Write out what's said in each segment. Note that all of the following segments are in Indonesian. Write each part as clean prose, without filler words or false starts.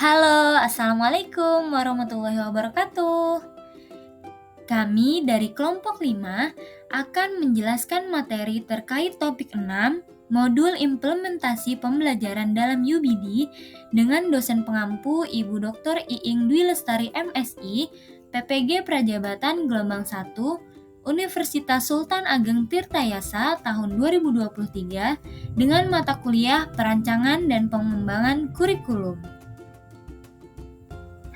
Halo, Assalamualaikum warahmatullahi wabarakatuh. Kami dari kelompok 5 akan menjelaskan materi terkait topik 6, modul implementasi pembelajaran dalam UBD dengan dosen pengampu Ibu Dr. Iing Dwi Lestari MSI, PPG Prajabatan Gelombang 1, Universitas Sultan Ageng Tirtayasa tahun 2023 dengan mata kuliah Perancangan dan Pengembangan Kurikulum.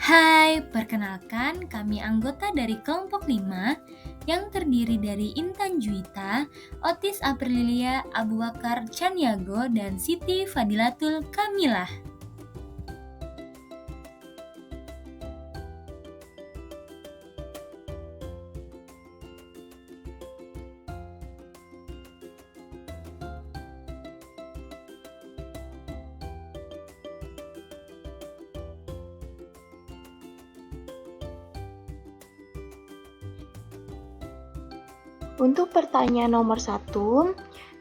Hai, perkenalkan kami anggota dari kelompok 5 yang terdiri dari Intan Juwita, Otis Aprilia, Abu Bakar Caniago, dan Siti Fadilatul Kamilah. Untuk pertanyaan nomor 1,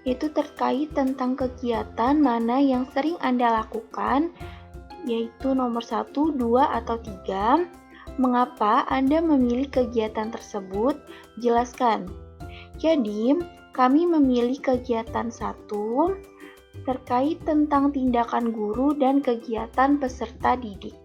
itu terkait tentang kegiatan mana yang sering Anda lakukan, yaitu nomor 1, 2, atau 3. Mengapa Anda memilih kegiatan tersebut? Jelaskan. Jadi, kami memilih kegiatan 1 terkait tentang tindakan guru dan kegiatan peserta didik.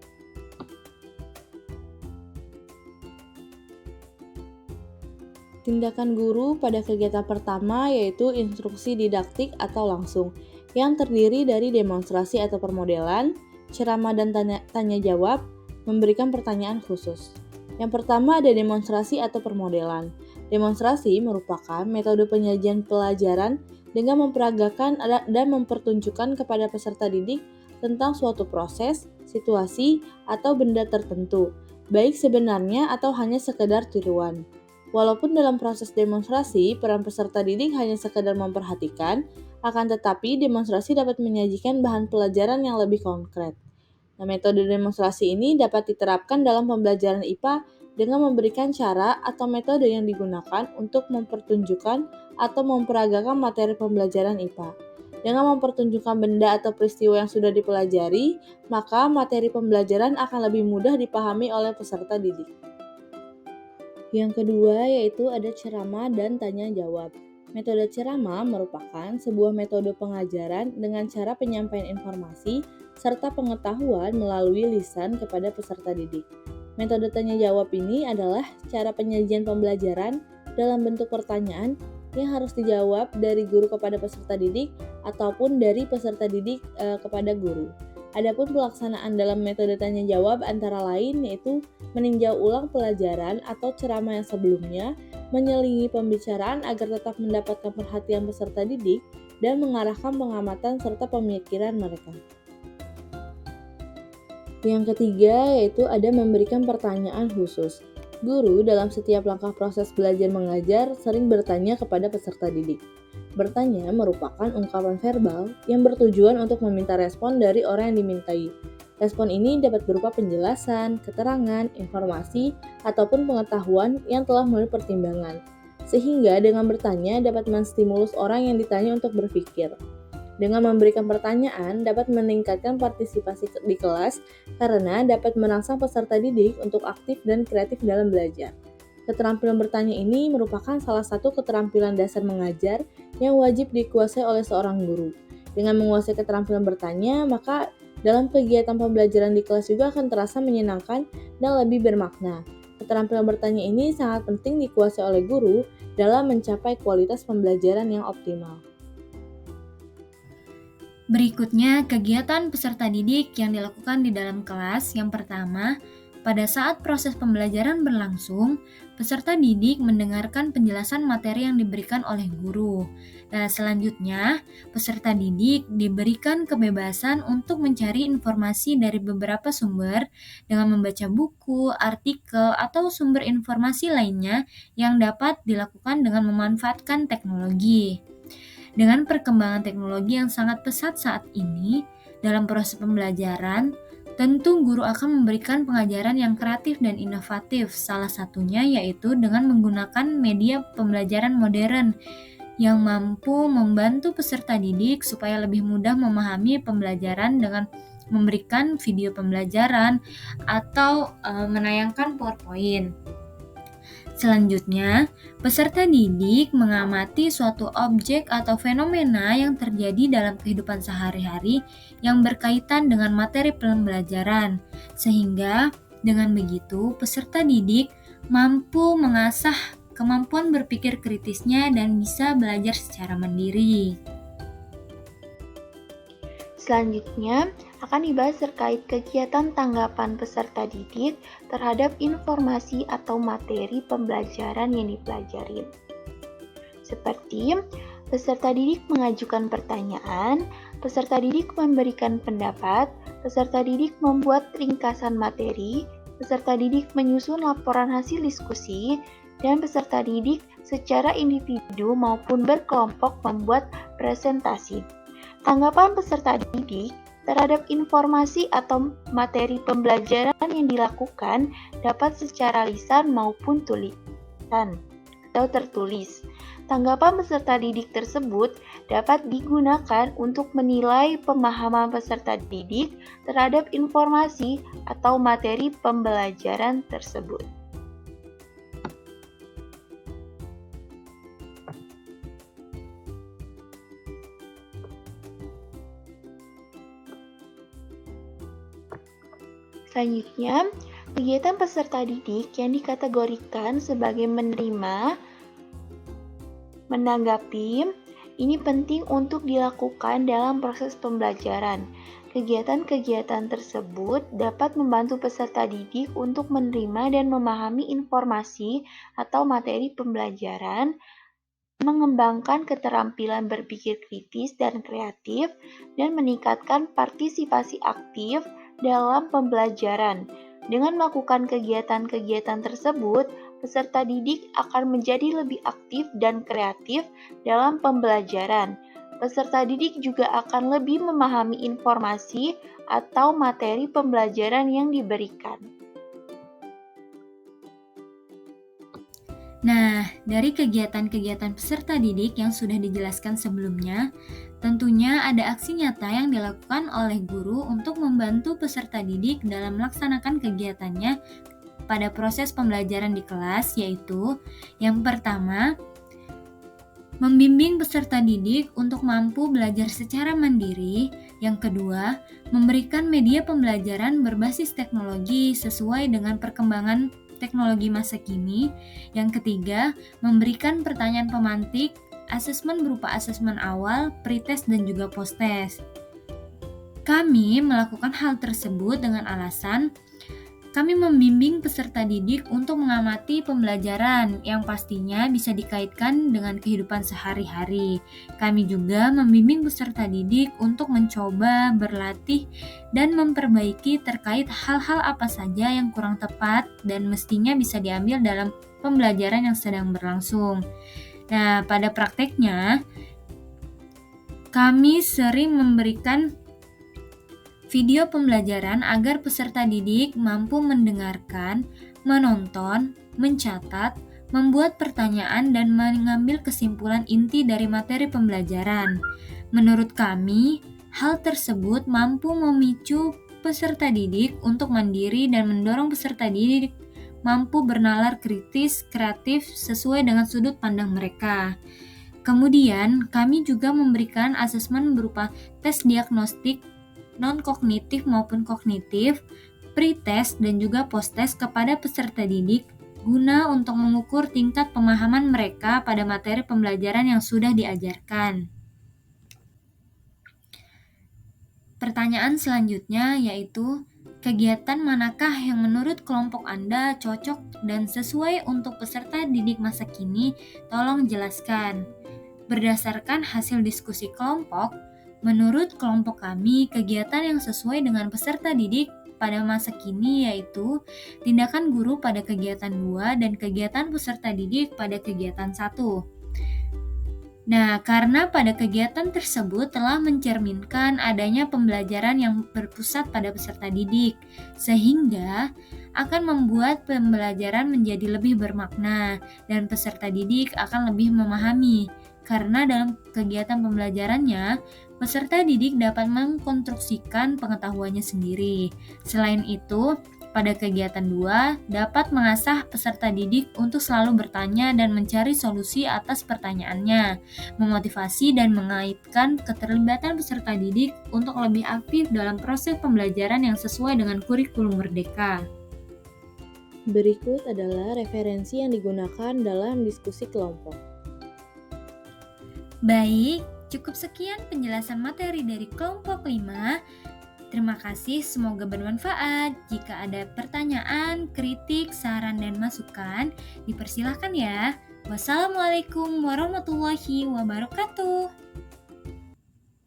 Tindakan guru pada kegiatan pertama yaitu instruksi didaktik atau langsung, yang terdiri dari demonstrasi atau permodelan, ceramah dan tanya jawab, memberikan pertanyaan khusus. Yang pertama ada demonstrasi atau permodelan. Demonstrasi merupakan metode penyajian pelajaran dengan memperagakan dan mempertunjukkan kepada peserta didik tentang suatu proses, situasi, atau benda tertentu, baik sebenarnya atau hanya sekedar tiruan. Walaupun dalam proses demonstrasi, peran peserta didik hanya sekedar memperhatikan, akan tetapi demonstrasi dapat menyajikan bahan pelajaran yang lebih konkret. Nah, metode demonstrasi ini dapat diterapkan dalam pembelajaran IPA dengan memberikan cara atau metode yang digunakan untuk mempertunjukkan atau memperagakan materi pembelajaran IPA. Dengan mempertunjukkan benda atau peristiwa yang sudah dipelajari, maka materi pembelajaran akan lebih mudah dipahami oleh peserta didik. Yang kedua yaitu ada ceramah dan tanya jawab. Metode ceramah merupakan sebuah metode pengajaran dengan cara penyampaian informasi serta pengetahuan melalui lisan kepada peserta didik. Metode tanya jawab ini adalah cara penyajian pembelajaran dalam bentuk pertanyaan yang harus dijawab dari guru kepada peserta didik ataupun dari peserta didik kepada guru. Adapun pelaksanaan dalam metode tanya jawab antara lain yaitu meninjau ulang pelajaran atau ceramah yang sebelumnya, menyelingi pembicaraan agar tetap mendapatkan perhatian peserta didik, dan mengarahkan pengamatan serta pemikiran mereka. Yang ketiga yaitu ada memberikan pertanyaan khusus. Guru dalam setiap langkah proses belajar mengajar sering bertanya kepada peserta didik. Bertanya merupakan ungkapan verbal yang bertujuan untuk meminta respon dari orang yang dimintai. Respon ini dapat berupa penjelasan, keterangan, informasi, ataupun pengetahuan yang telah melalui pertimbangan. Sehingga dengan bertanya dapat menstimulus orang yang ditanya untuk berpikir. Dengan memberikan pertanyaan dapat meningkatkan partisipasi di kelas karena dapat merangsang peserta didik untuk aktif dan kreatif dalam belajar. Keterampilan bertanya ini merupakan salah satu keterampilan dasar mengajar yang wajib dikuasai oleh seorang guru. Dengan menguasai keterampilan bertanya, maka dalam kegiatan pembelajaran di kelas juga akan terasa menyenangkan dan lebih bermakna. Keterampilan bertanya ini sangat penting dikuasai oleh guru dalam mencapai kualitas pembelajaran yang optimal. Berikutnya, kegiatan peserta didik yang dilakukan di dalam kelas. Yang pertama, pada saat proses pembelajaran berlangsung, peserta didik mendengarkan penjelasan materi yang diberikan oleh guru. Nah, selanjutnya, peserta didik diberikan kebebasan untuk mencari informasi dari beberapa sumber dengan membaca buku, artikel, atau sumber informasi lainnya yang dapat dilakukan dengan memanfaatkan teknologi. Dengan perkembangan teknologi yang sangat pesat saat ini, dalam proses pembelajaran, tentu guru akan memberikan pengajaran yang kreatif dan inovatif, salah satunya yaitu dengan menggunakan media pembelajaran modern yang mampu membantu peserta didik supaya lebih mudah memahami pembelajaran dengan memberikan video pembelajaran, atau menayangkan PowerPoint. Selanjutnya, peserta didik mengamati suatu objek atau fenomena yang terjadi dalam kehidupan sehari-hari yang berkaitan dengan materi pembelajaran, sehingga dengan begitu peserta didik mampu mengasah kemampuan berpikir kritisnya dan bisa belajar secara mandiri. Selanjutnya, akan dibahas terkait kegiatan tanggapan peserta didik terhadap informasi atau materi pembelajaran yang dipelajari. Seperti peserta didik mengajukan pertanyaan, peserta didik memberikan pendapat, peserta didik membuat ringkasan materi, peserta didik menyusun laporan hasil diskusi, dan peserta didik secara individu maupun berkelompok membuat presentasi. Tanggapan peserta didik terhadap informasi atau materi pembelajaran yang dilakukan dapat secara lisan maupun tulisan atau tertulis. Tanggapan peserta didik tersebut dapat digunakan untuk menilai pemahaman peserta didik terhadap informasi atau materi pembelajaran tersebut. Selanjutnya, kegiatan peserta didik yang dikategorikan sebagai menerima, menanggapi, ini penting untuk dilakukan dalam proses pembelajaran. Kegiatan-kegiatan tersebut dapat membantu peserta didik untuk menerima dan memahami informasi atau materi pembelajaran, mengembangkan keterampilan berpikir kritis dan kreatif, dan meningkatkan partisipasi aktif dalam pembelajaran. Dengan melakukan kegiatan-kegiatan tersebut, peserta didik akan menjadi lebih aktif dan kreatif dalam pembelajaran. Peserta didik juga akan lebih memahami informasi atau materi pembelajaran yang diberikan. Nah, dari kegiatan-kegiatan peserta didik yang sudah dijelaskan sebelumnya, tentunya ada aksi nyata yang dilakukan oleh guru untuk membantu peserta didik dalam melaksanakan kegiatannya pada proses pembelajaran di kelas, yaitu yang pertama, membimbing peserta didik untuk mampu belajar secara mandiri. Yang kedua, memberikan media pembelajaran berbasis teknologi sesuai dengan perkembangan teknologi masa kini. Yang ketiga, memberikan pertanyaan pemantik, asesmen berupa asesmen awal, pretest, dan juga posttest. Kami melakukan hal tersebut dengan alasan kami membimbing peserta didik untuk mengamati pembelajaran yang pastinya bisa dikaitkan dengan kehidupan sehari-hari. Kami juga membimbing peserta didik untuk mencoba, berlatih, dan memperbaiki terkait hal-hal apa saja yang kurang tepat dan mestinya bisa diambil dalam pembelajaran yang sedang berlangsung. Nah, pada prakteknya, kami sering memberikan video pembelajaran agar peserta didik mampu mendengarkan, menonton, mencatat, membuat pertanyaan, dan mengambil kesimpulan inti dari materi pembelajaran. Menurut kami, hal tersebut mampu memicu peserta didik untuk mandiri dan mendorong peserta didik mampu bernalar kritis, kreatif, sesuai dengan sudut pandang mereka. Kemudian, kami juga memberikan asesmen berupa tes diagnostik non-kognitif maupun kognitif, pretest, dan juga posttest kepada peserta didik guna untuk mengukur tingkat pemahaman mereka pada materi pembelajaran yang sudah diajarkan. Pertanyaan selanjutnya yaitu, kegiatan manakah yang menurut kelompok Anda cocok dan sesuai untuk peserta didik masa kini? Tolong jelaskan. Berdasarkan hasil diskusi kelompok, menurut kelompok kami, kegiatan yang sesuai dengan peserta didik pada masa kini yaitu tindakan guru pada kegiatan 2 dan kegiatan peserta didik pada kegiatan 1. Nah, karena pada kegiatan tersebut telah mencerminkan adanya pembelajaran yang berpusat pada peserta didik, sehingga akan membuat pembelajaran menjadi lebih bermakna dan peserta didik akan lebih memahami. karena dalam kegiatan pembelajarannya, peserta didik dapat mengkonstruksikan pengetahuannya sendiri. Selain itu, pada kegiatan 2, dapat mengasah peserta didik untuk selalu bertanya dan mencari solusi atas pertanyaannya, memotivasi dan mengaitkan keterlibatan peserta didik untuk lebih aktif dalam proses pembelajaran yang sesuai dengan kurikulum Merdeka. Berikut adalah referensi yang digunakan dalam diskusi kelompok. Baik, cukup sekian penjelasan materi dari kelompok 5. Terima kasih, semoga bermanfaat. Jika ada pertanyaan, kritik, saran, dan masukan, dipersilahkan ya. Wassalamualaikum warahmatullahi wabarakatuh.